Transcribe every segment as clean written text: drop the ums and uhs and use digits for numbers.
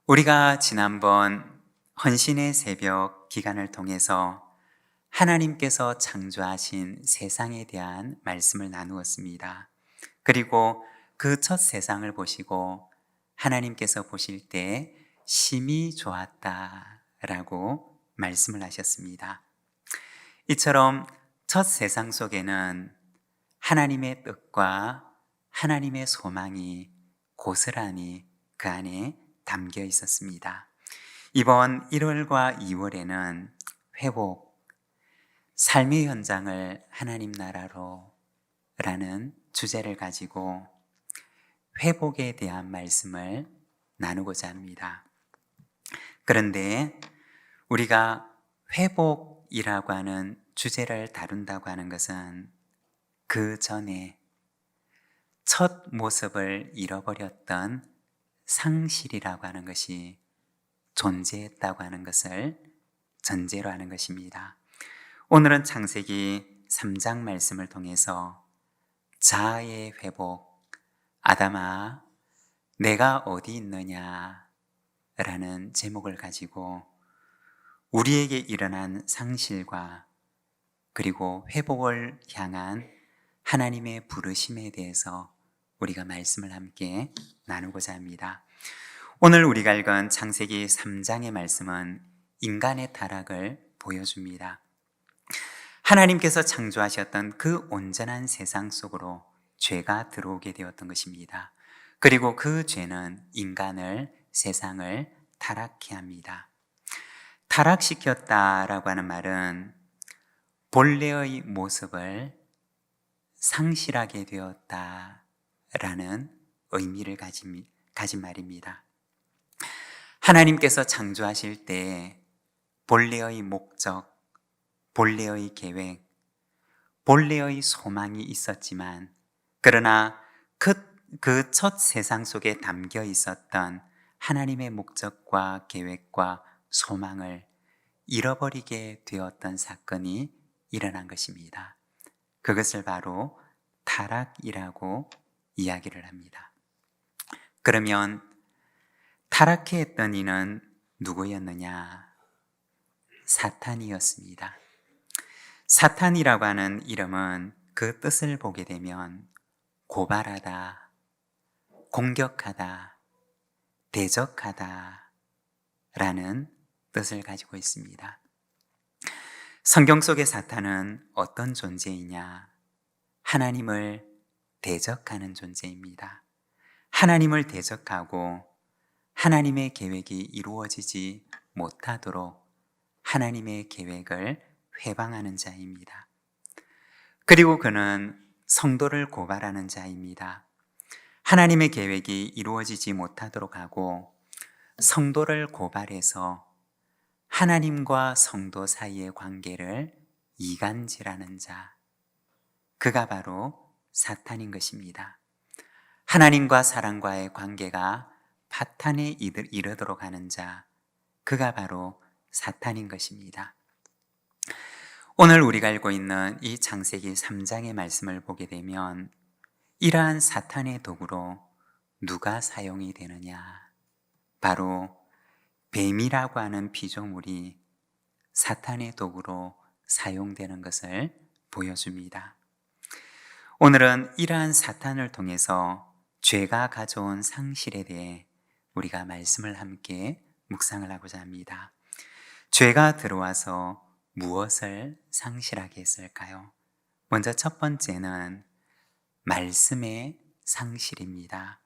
우리가 지난번 헌신의 새벽 기간을 통해서 하나님께서 창조하신 세상에 대한 말씀을 나누었습니다. 그리고 그 첫 세상을 보시고 하나님께서 보실 때 심히 좋았다라고 말씀을 하셨습니다. 이처럼 첫 세상 속에는 하나님의 뜻과 하나님의 소망이 고스란히 그 안에 담겨 있었습니다. 이번 1월과 2월에는 회복, 삶의 현장을 하나님 나라로 라는 주제를 가지고 회복에 대한 말씀을 나누고자 합니다. 그런데 우리가 회복이라고 하는 주제를 다룬다고 하는 것은 그 전에 첫 모습을 잃어버렸던 상실이라고 하는 것이 존재했다고 하는 것을 전제로 하는 것입니다. 오늘은 창세기 3장 말씀을 통해서 자아의 회복, 아담아, 내가 어디 있느냐 라는 제목을 가지고 우리에게 일어난 상실과 그리고 회복을 향한 하나님의 부르심에 대해서 우리가 말씀을 함께 나누고자 합니다. 오늘 우리가 읽은 창세기 3장의 말씀은 인간의 타락을 보여줍니다. 하나님께서 창조하셨던 그 온전한 세상 속으로 죄가 들어오게 되었던 것입니다. 그리고 그 죄는 인간을, 세상을 타락케 합니다. 타락시켰다라고 하는 말은 본래의 모습을 상실하게 되었다라는 의미를 가진 말입니다. 하나님께서 창조하실 때 본래의 목적, 본래의 계획, 본래의 소망이 있었지만 그러나 그 첫 세상 속에 담겨 있었던 하나님의 목적과 계획과 소망을 잃어버리게 되었던 사건이 일어난 것입니다. 그것을 바로 타락이라고 이야기를 합니다. 그러면 타락해 했던 이는 누구였느냐? 사탄이었습니다. 사탄이라고 하는 이름은 그 뜻을 보게 되면 고발하다, 공격하다, 대적하다 라는 뜻을 가지고 있습니다. 성경 속의 사탄은 어떤 존재이냐? 하나님을 대적하는 존재입니다. 하나님을 대적하고 하나님의 계획이 이루어지지 못하도록 하나님의 계획을 회방하는 자입니다. 그리고 그는 성도를 고발하는 자입니다. 하나님의 계획이 이루어지지 못하도록 하고 성도를 고발해서 하나님과 성도 사이의 관계를 이간질하는 자, 그가 바로 사탄인 것입니다. 하나님과 사람과의 관계가 파탄에 이르도록 하는 자, 그가 바로 사탄인 것입니다. 오늘 우리가 알고 있는 이 창세기 3장의 말씀을 보게 되면 이러한 사탄의 도구로 누가 사용이 되느냐? 바로 뱀이라고 하는 피조물이 사탄의 도구로 사용되는 것을 보여줍니다. 오늘은 이러한 사탄을 통해서 죄가 가져온 상실에 대해 우리가 말씀을 함께 묵상을 하고자 합니다. 죄가 들어와서 무엇을 상실하게 했을까요? 먼저 첫 번째는 말씀의 상실입니다.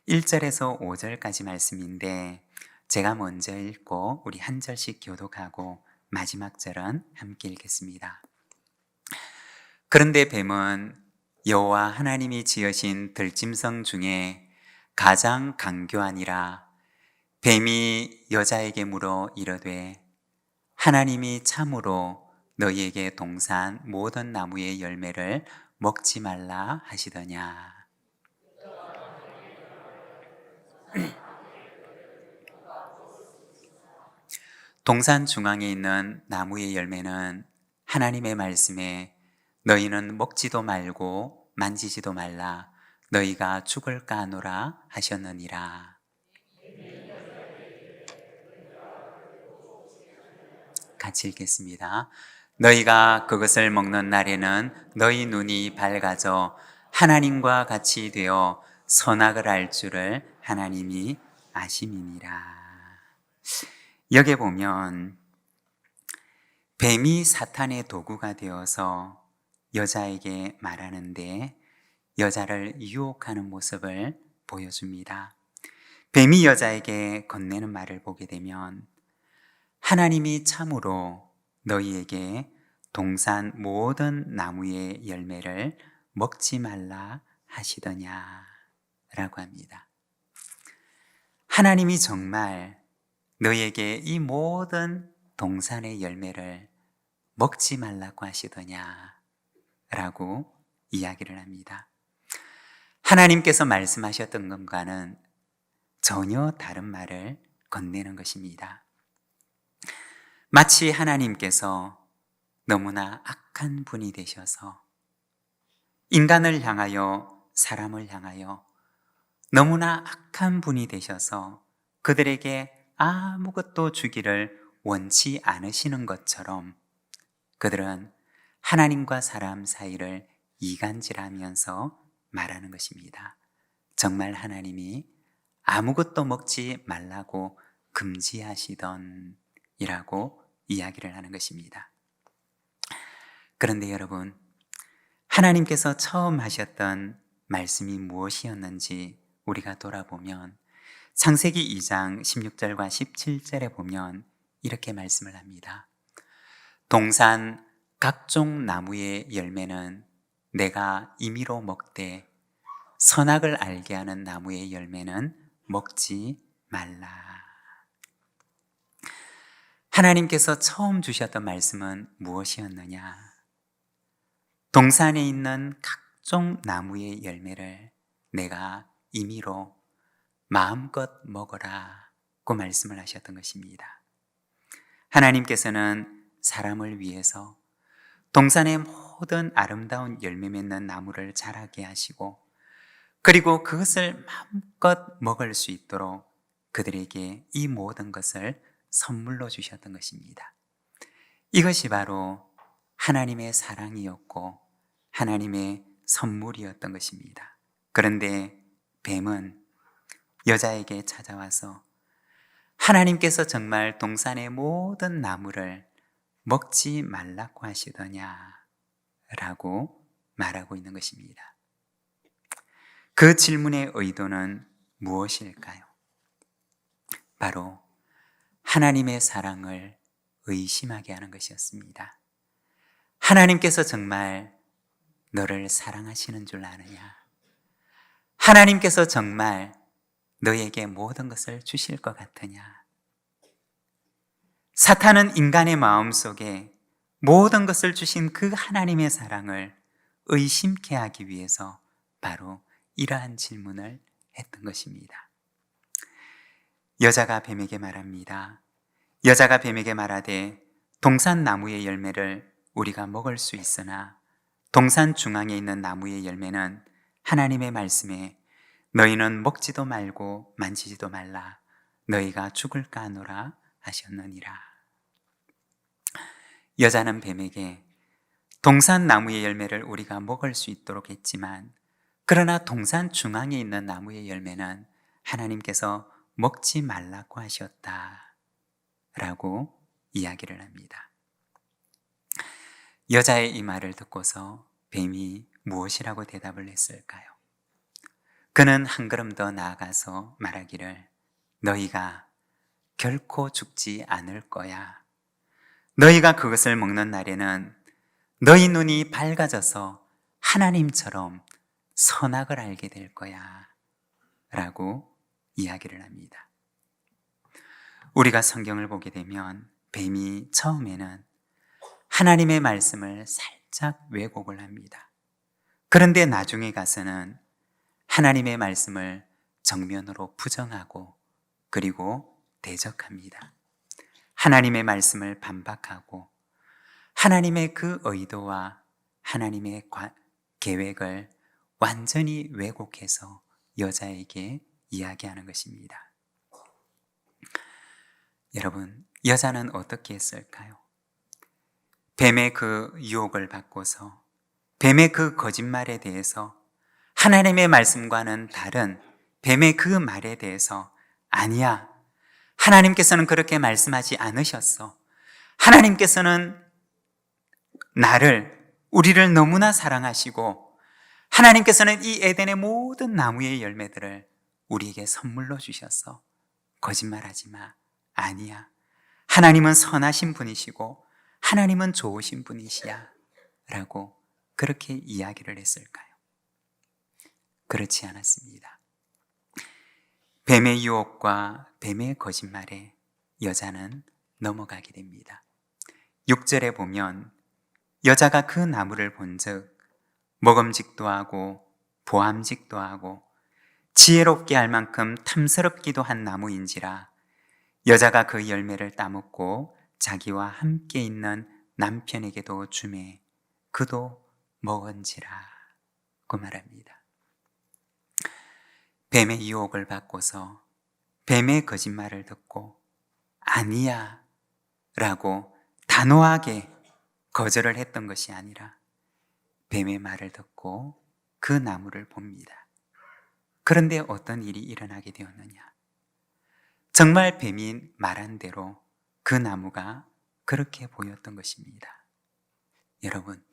1절에서 5절까지 말씀인데 제가 먼저 읽고 우리 한 절씩 교독하고 마지막 절은 함께 읽겠습니다. 그런데 뱀은 여호와 하나님이 지으신 들짐승 중에 가장 강교하니라. 뱀이 여자에게 물어 이르되 하나님이 참으로 너희에게 동산 모든 나무의 열매를 먹지 말라 하시더냐. 동산 중앙에 있는 나무의 열매는 하나님의 말씀에 너희는 먹지도 말고 만지지도 말라 너희가 죽을까 하노라 하셨느니라. 같이 읽겠습니다. 너희가 그것을 먹는 날에는 너희 눈이 밝아져 하나님과 같이 되어 선악을 알 줄을 하나님이 아심이니라. 여기 보면 뱀이 사탄의 도구가 되어서 여자에게 말하는데 여자를 유혹하는 모습을 보여줍니다. 뱀이 여자에게 건네는 말을 보게 되면 하나님이 참으로 너희에게 동산 모든 나무의 열매를 먹지 말라 하시더냐 라고 합니다. 하나님이 정말 너희에게 이 모든 동산의 열매를 먹지 말라고 하시더냐 라고 이야기를 합니다. 하나님께서 말씀하셨던 것과는 전혀 다른 말을 건네는 것입니다. 마치 하나님께서 너무나 악한 분이 되셔서 인간을 향하여 사람을 향하여 너무나 악한 분이 되셔서 그들에게 아무것도 주기를 원치 않으시는 것처럼 그들은 하나님과 사람 사이를 이간질하면서 말하는 것입니다. 정말 하나님이 아무것도 먹지 말라고 금지하시던 이라고 이야기를 하는 것입니다. 그런데 여러분, 하나님께서 처음 하셨던 말씀이 무엇이었는지 우리가 돌아보면 창세기 2장 16절과 17절에 보면 이렇게 말씀을 합니다. 동산 각종 나무의 열매는 내가 임의로 먹되 선악을 알게 하는 나무의 열매는 먹지 말라. 하나님께서 처음 주셨던 말씀은 무엇이었느냐? 동산에 있는 각종 나무의 열매를 내가 임의로 마음껏 먹어라고 말씀을 하셨던 것입니다. 하나님께서는 사람을 위해서 동산의 모든 아름다운 열매 맺는 나무를 자라게 하시고 그리고 그것을 마음껏 먹을 수 있도록 그들에게 이 모든 것을 선물로 주셨던 것입니다. 이것이 바로 하나님의 사랑이었고 하나님의 선물이었던 것입니다. 그런데 뱀은 여자에게 찾아와서 하나님께서 정말 동산의 모든 나무를 먹지 말라고 하시더냐 라고 말하고 있는 것입니다. 그 질문의 의도는 무엇일까요? 바로 하나님의 사랑을 의심하게 하는 것이었습니다. 하나님께서 정말 너를 사랑하시는 줄 아느냐? 하나님께서 정말 너에게 모든 것을 주실 것 같으냐? 사탄은 인간의 마음속에 모든 것을 주신 그 하나님의 사랑을 의심케 하기 위해서 바로 이러한 질문을 했던 것입니다. 여자가 뱀에게 말합니다. 여자가 뱀에게 말하되 동산 나무의 열매를 우리가 먹을 수 있으나 동산 중앙에 있는 나무의 열매는 하나님의 말씀에 너희는 먹지도 말고 만지지도 말라 너희가 죽을까 하노라 하셨느니라. 여자는 뱀에게 동산 나무의 열매를 우리가 먹을 수 있도록 했지만 그러나 동산 중앙에 있는 나무의 열매는 하나님께서 먹지 말라고 하셨다 라고 이야기를 합니다. 여자의 이 말을 듣고서 뱀이 무엇이라고 대답을 했을까요? 그는 한 걸음 더 나아가서 말하기를 너희가 결코 죽지 않을 거야. 너희가 그것을 먹는 날에는 너희 눈이 밝아져서 하나님처럼 선악을 알게 될 거야 라고 이야기를 합니다. 우리가 성경을 보게 되면 뱀이 처음에는 하나님의 말씀을 살짝 왜곡을 합니다. 그런데 나중에 가서는 하나님의 말씀을 정면으로 부정하고 그리고 대적합니다. 하나님의 말씀을 반박하고 하나님의 그 의도와 하나님의 계획을 완전히 왜곡해서 여자에게 이야기하는 것입니다. 여러분, 여자는 어떻게 했을까요? 뱀의 그 유혹을 받고서 뱀의 그 거짓말에 대해서 하나님의 말씀과는 다른 뱀의 그 말에 대해서 아니야, 하나님께서는 그렇게 말씀하지 않으셨어. 하나님께서는 우리를 너무나 사랑하시고 하나님께서는 이 에덴의 모든 나무의 열매들을 우리에게 선물로 주셨어. 거짓말하지 마. 아니야. 하나님은 선하신 분이시고 하나님은 좋으신 분이시야. 라고 그렇게 이야기를 했을까요? 그렇지 않았습니다. 뱀의 유혹과 뱀의 거짓말에 여자는 넘어가게 됩니다. 6절에 보면 여자가 그 나무를 본즉 먹음직도 하고 보암직도 하고 지혜롭게 할 만큼 탐스럽기도 한 나무인지라 여자가 그 열매를 따먹고 자기와 함께 있는 남편에게도 주매 그도 먹은지라 고 말합니다. 뱀의 유혹을 받고서 뱀의 거짓말을 듣고 아니야 라고 단호하게 거절을 했던 것이 아니라 뱀의 말을 듣고 그 나무를 봅니다. 그런데 어떤 일이 일어나게 되었느냐? 정말 뱀이 말한 대로 그 나무가 그렇게 보였던 것입니다. 여러분,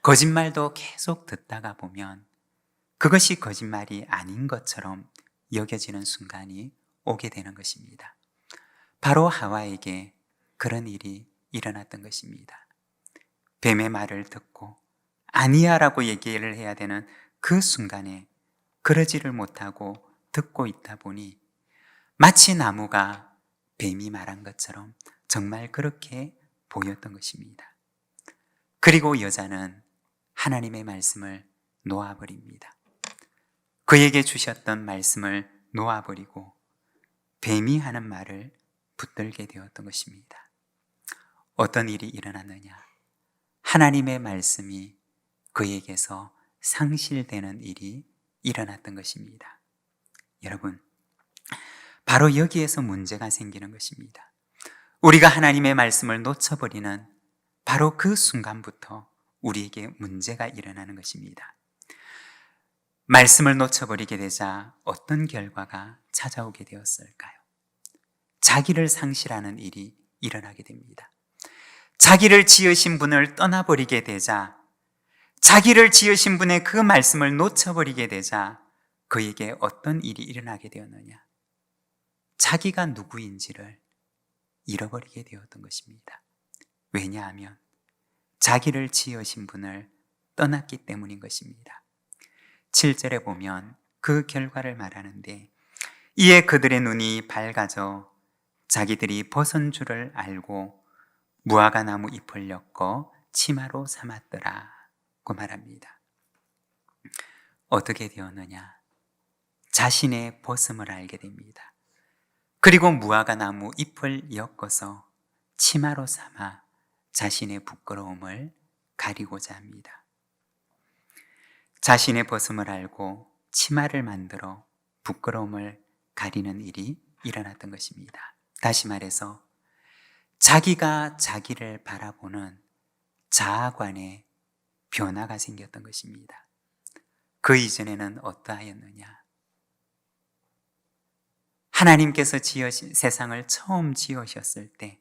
거짓말도 계속 듣다가 보면 그것이 거짓말이 아닌 것처럼 여겨지는 순간이 오게 되는 것입니다. 바로 하와에게 그런 일이 일어났던 것입니다. 뱀의 말을 듣고 아니야 라고 얘기를 해야 되는 그 순간에 그러지를 못하고 듣고 있다 보니 마치 나무가 뱀이 말한 것처럼 정말 그렇게 보였던 것입니다. 그리고 여자는 하나님의 말씀을 놓아버립니다. 그에게 주셨던 말씀을 놓아버리고 뱀이 하는 말을 붙들게 되었던 것입니다. 어떤 일이 일어났느냐? 하나님의 말씀이 그에게서 상실되는 일이 일어났던 것입니다. 여러분, 바로 여기에서 문제가 생기는 것입니다. 우리가 하나님의 말씀을 놓쳐버리는 바로 그 순간부터 우리에게 문제가 일어나는 것입니다. 말씀을 놓쳐버리게 되자 어떤 결과가 찾아오게 되었을까요? 자기를 상실하는 일이 일어나게 됩니다. 자기를 지으신 분을 떠나버리게 되자, 자기를 지으신 분의 그 말씀을 놓쳐버리게 되자 그에게 어떤 일이 일어나게 되었느냐? 자기가 누구인지를 잃어버리게 되었던 것입니다. 왜냐하면 자기를 지으신 분을 떠났기 때문인 것입니다. 7절에 보면 그 결과를 말하는데 이에 그들의 눈이 밝아져 자기들이 벗은 줄을 알고 무화과 나무 잎을 엮어 치마로 삼았더라 고 말합니다. 어떻게 되었느냐? 자신의 벗음을 알게 됩니다. 그리고 무화과 나무 잎을 엮어서 치마로 삼아 자신의 부끄러움을 가리고자 합니다. 자신의 벗음을 알고 치마를 만들어 부끄러움을 가리는 일이 일어났던 것입니다. 다시 말해서 자기가 자기를 바라보는 자아관에 변화가 생겼던 것입니다. 그 이전에는 어떠하였느냐? 하나님께서 세상을 처음 지으셨을 때,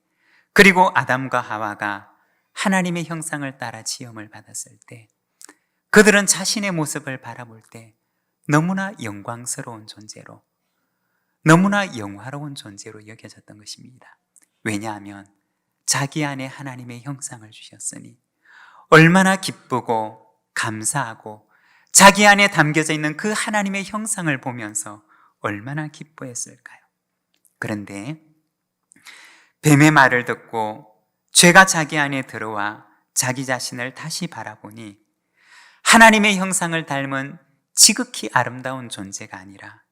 그리고 아담과 하와가 하나님의 형상을 따라 지음을 받았을 때 그들은 자신의 모습을 바라볼 때 너무나 영광스러운 존재로, 너무나 영화로운 존재로 여겨졌던 것입니다. 왜냐하면 자기 안에 하나님의 형상을 주셨으니 얼마나 기쁘고 감사하고 자기 안에 담겨져 있는 그 하나님의 형상을 보면서 얼마나 기뻐했을까요? 그런데 뱀의 말을 듣고 죄가 자기 안에 들어와 자기 자신을 다시 바라보니 하나님의 형상을 닮은 지극히 아름다운 존재가 아니라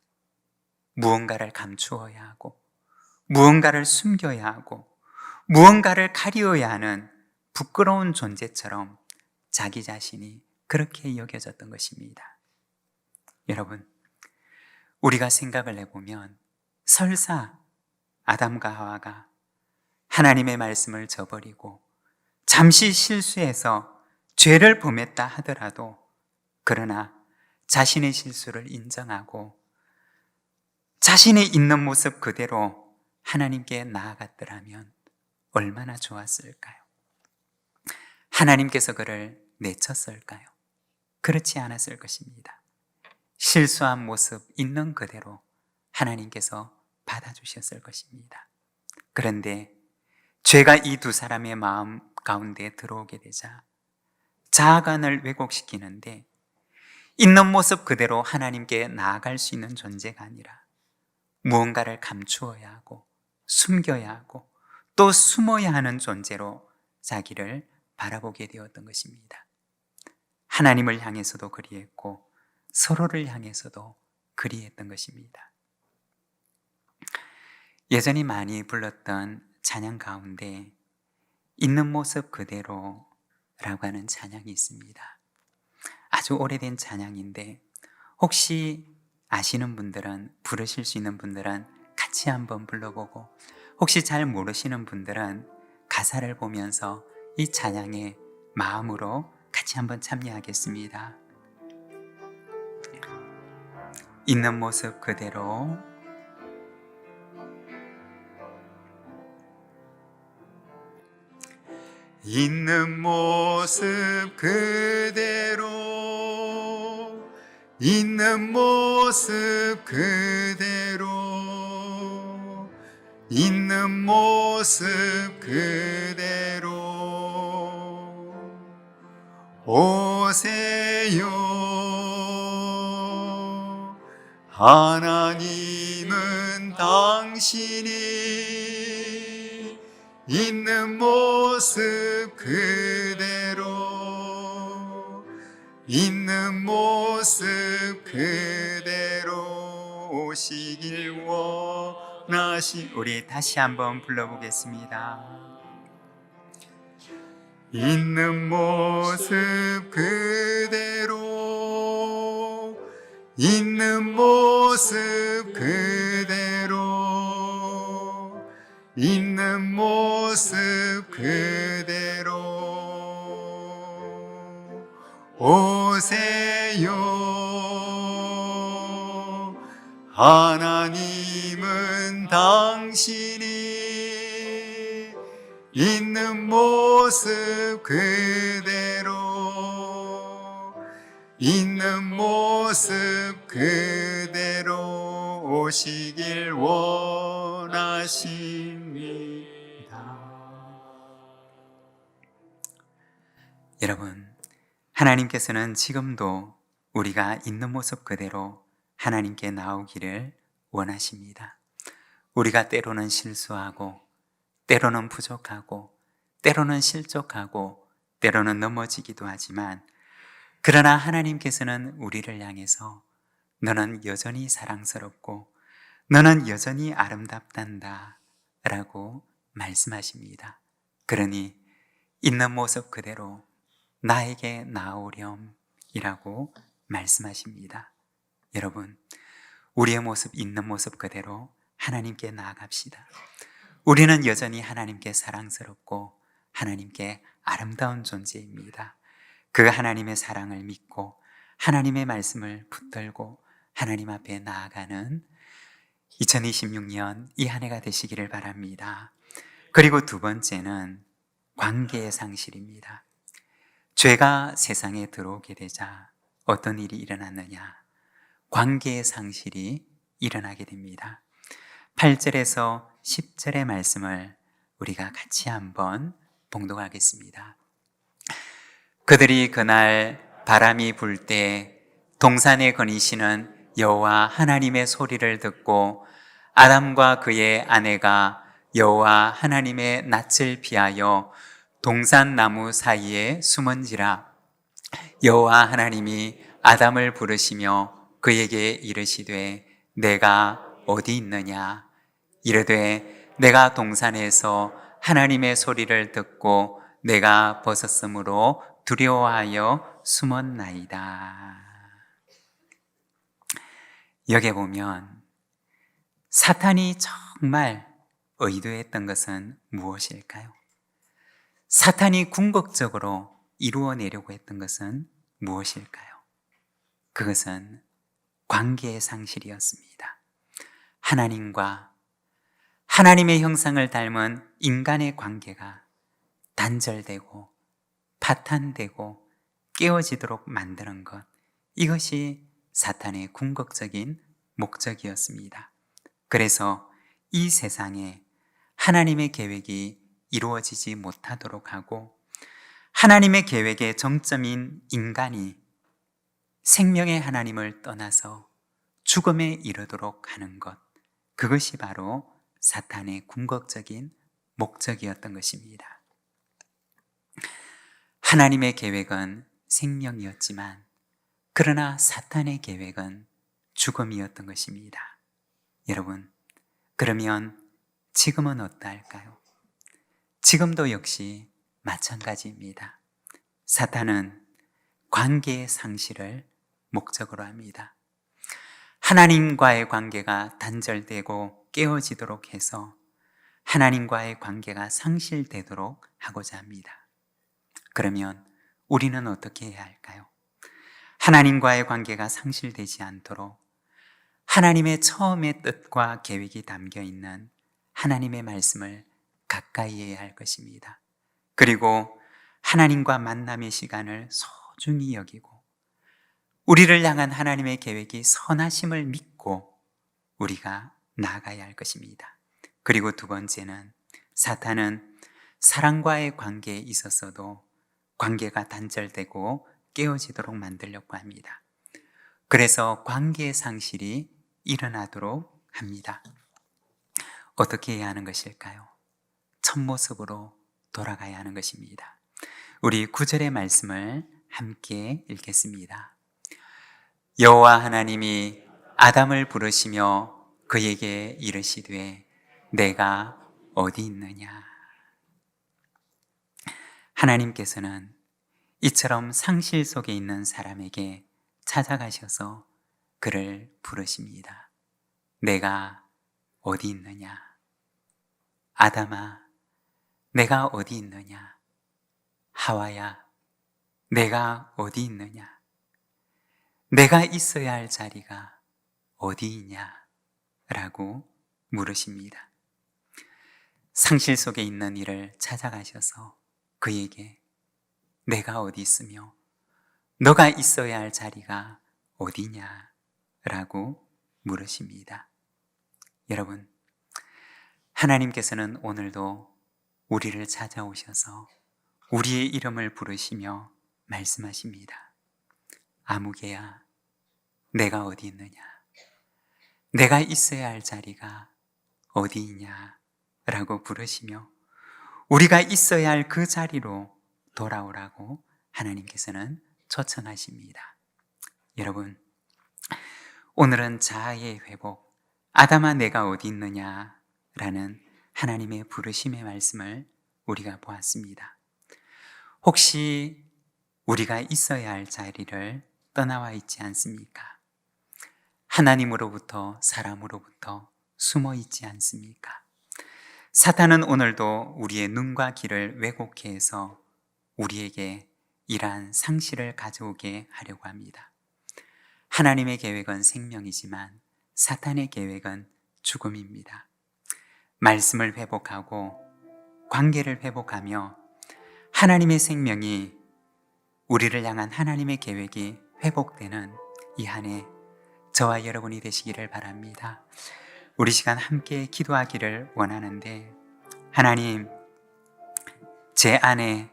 무언가를 감추어야 하고 무언가를 숨겨야 하고 무언가를 가리어야 하는 부끄러운 존재처럼 자기 자신이 그렇게 여겨졌던 것입니다. 여러분, 우리가 생각을 해보면 설사 아담과 하와가 하나님의 말씀을 저버리고 잠시 실수해서 죄를 범했다 하더라도 그러나 자신의 실수를 인정하고 자신의 있는 모습 그대로 하나님께 나아갔더라면 얼마나 좋았을까요? 하나님께서 그를 내쳤을까요? 그렇지 않았을 것입니다. 실수한 모습 있는 그대로 하나님께서 받아주셨을 것입니다. 그런데 죄가 이 두 사람의 마음 가운데 들어오게 되자 자아관을 왜곡시키는데 있는 모습 그대로 하나님께 나아갈 수 있는 존재가 아니라 무언가를 감추어야 하고 숨겨야 하고 또 숨어야 하는 존재로 자기를 바라보게 되었던 것입니다. 하나님을 향해서도 그리했고 서로를 향해서도 그리했던 것입니다. 예전에 많이 불렀던 찬양 가운데 있는 모습 그대로라고 하는 찬양이 있습니다. 아주 오래된 찬양인데 혹시 아시는 분들은, 부르실 수 있는 분들은 같이 한번 불러보고, 혹시 잘 모르시는 분들은 가사를 보면서 이 찬양의 마음으로 같이 한번 참여하겠습니다. 있는 모습 그대로. 있는 모습 그대로, 있는 모습 그대로, 있는 모습 그대로 오세요. 하나님은 당신이 있는 모습 그대로, 있는 모습 그대로 오시길 원하시. 우리 다시 한번 불러보겠습니다. 있는 모습 그대로, 있는 모습 그대로, 있는 모습 그대로 오세요. 하나님은 당신이 있는 모습 그대로, 있는 모습 그대로 오시길 원하십니다. 여러분, 하나님께서는 지금도 우리가 있는 모습 그대로 하나님께 나오기를 원하십니다. 우리가 때로는 실수하고, 때로는 부족하고, 때로는 실족하고, 때로는 넘어지기도 하지만, 그러나 하나님께서는 우리를 향해서 너는 여전히 사랑스럽고 너는 여전히 아름답단다 라고 말씀하십니다. 그러니 있는 모습 그대로 나에게 나오렴 이라고 말씀하십니다. 여러분, 우리의 모습, 있는 모습 그대로 하나님께 나아갑시다. 우리는 여전히 하나님께 사랑스럽고 하나님께 아름다운 존재입니다. 그 하나님의 사랑을 믿고 하나님의 말씀을 붙들고 하나님 앞에 나아가는 2026년 이 한 해가 되시기를 바랍니다. 그리고 두 번째는 관계의 상실입니다. 죄가 세상에 들어오게 되자 어떤 일이 일어났느냐? 관계의 상실이 일어나게 됩니다. 8절에서 10절의 말씀을 우리가 같이 한번 봉독하겠습니다. 그들이 그날 바람이 불 때 동산에 거니시는 여호와 하나님의 소리를 듣고 아담과 그의 아내가 여호와 하나님의 낯을 피하여 동산 나무 사이에 숨은지라. 여호와 하나님이 아담을 부르시며 그에게 이르시되 내가 어디 있느냐? 이르되 내가 동산에서 하나님의 소리를 듣고 내가 벗었으므로 두려워하여 숨었나이다. 여기 보면 사탄이 정말 의도했던 것은 무엇일까요? 사탄이 궁극적으로 이루어내려고 했던 것은 무엇일까요? 그것은 관계의 상실이었습니다. 하나님과 하나님의 형상을 닮은 인간의 관계가 단절되고 파탄되고 깨어지도록 만드는 것, 이것이 사탄의 궁극적인 목적이었습니다. 그래서 이 세상에 하나님의 계획이 이루어지지 못하도록 하고 하나님의 계획의 정점인 인간이 생명의 하나님을 떠나서 죽음에 이르도록 하는 것, 그것이 바로 사탄의 궁극적인 목적이었던 것입니다. 하나님의 계획은 생명이었지만 그러나 사탄의 계획은 죽음이었던 것입니다. 여러분, 그러면 지금은 어떠할까요? 지금도 역시 마찬가지입니다. 사탄은 관계의 상실을 목적으로 합니다. 하나님과의 관계가 단절되고 깨어지도록 해서 하나님과의 관계가 상실되도록 하고자 합니다. 그러면 우리는 어떻게 해야 할까요? 하나님과의 관계가 상실되지 않도록 하나님의 처음의 뜻과 계획이 담겨 있는 하나님의 말씀을 가까이 해야 할 것입니다. 그리고 하나님과 만남의 시간을 소중히 여기고 우리를 향한 하나님의 계획이 선하심을 믿고 우리가 나아가야 할 것입니다. 그리고 두 번째는 사탄은 사랑과의 관계에 있어서도 관계가 단절되고 깨어지도록 만들려고 합니다. 그래서 관계의 상실이 일어나도록 합니다. 어떻게 해야 하는 것일까요? 첫 모습으로 돌아가야 하는 것입니다. 우리 9절의 말씀을 함께 읽겠습니다. 여호와 하나님이 아담을 부르시며 그에게 이르시되 내가 어디 있느냐. 하나님께서는 이처럼 상실 속에 있는 사람에게 찾아가셔서 그를 부르십니다. 내가 어디 있느냐? 아담아, 내가 어디 있느냐? 하와야, 내가 어디 있느냐? 내가 있어야 할 자리가 어디 있냐? 라고 물으십니다. 상실 속에 있는 이를 찾아가셔서 그에게 내가 어디 있으며 너가 있어야 할 자리가 어디냐? 라고 물으십니다. 여러분, 하나님께서는 오늘도 우리를 찾아오셔서 우리의 이름을 부르시며 말씀하십니다. 아무개야, 내가 어디 있느냐? 내가 있어야 할 자리가 어디 있냐? 라고 부르시며 우리가 있어야 할 그 자리로 돌아오라고 하나님께서는 초청하십니다. 여러분, 오늘은 자아의 회복, 아담아 내가 어디 있느냐? 라는 하나님의 부르심의 말씀을 우리가 보았습니다. 혹시 우리가 있어야 할 자리를 떠나와 있지 않습니까? 하나님으로부터 사람으로부터 숨어 있지 않습니까? 사탄은 오늘도 우리의 눈과 귀를 왜곡해 해서 우리에게 이러한 상실을 가져오게 하려고 합니다. 하나님의 계획은 생명이지만 사탄의 계획은 죽음입니다. 말씀을 회복하고 관계를 회복하며 하나님의 생명이 우리를 향한 하나님의 계획이 회복되는 이 한 해 저와 여러분이 되시기를 바랍니다. 우리 시간 함께 기도하기를 원하는데, 하나님, 제 안에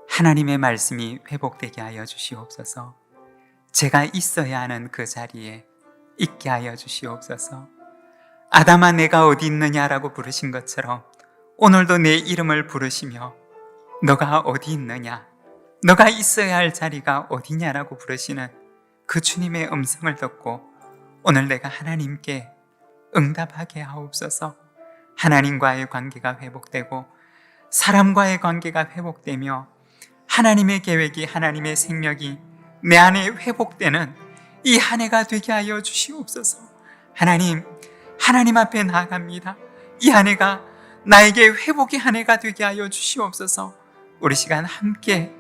하나님의 말씀이 회복되게 하여 주시옵소서. 제가 있어야 하는 그 자리에 있게 하여 주시옵소서. 아담아 내가 어디 있느냐라고 부르신 것처럼 오늘도 내 이름을 부르시며 너가 어디 있느냐, 너가 있어야 할 자리가 어디냐라고 부르시는 그 주님의 음성을 듣고 오늘 내가 하나님께 응답하게 하옵소서. 하나님과의 관계가 회복되고 사람과의 관계가 회복되며 하나님의 계획이, 하나님의 생명이 내 안에 회복되는 이 한 해가 되게 하여 주시옵소서. 하나님 앞에 나아갑니다. 이 한 해가 나에게 회복의 한 해가 되게 하여 주시옵소서. 우리 시간 함께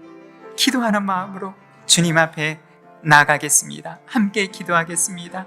기도하는 마음으로 주님 앞에 나가겠습니다. 함께 기도하겠습니다.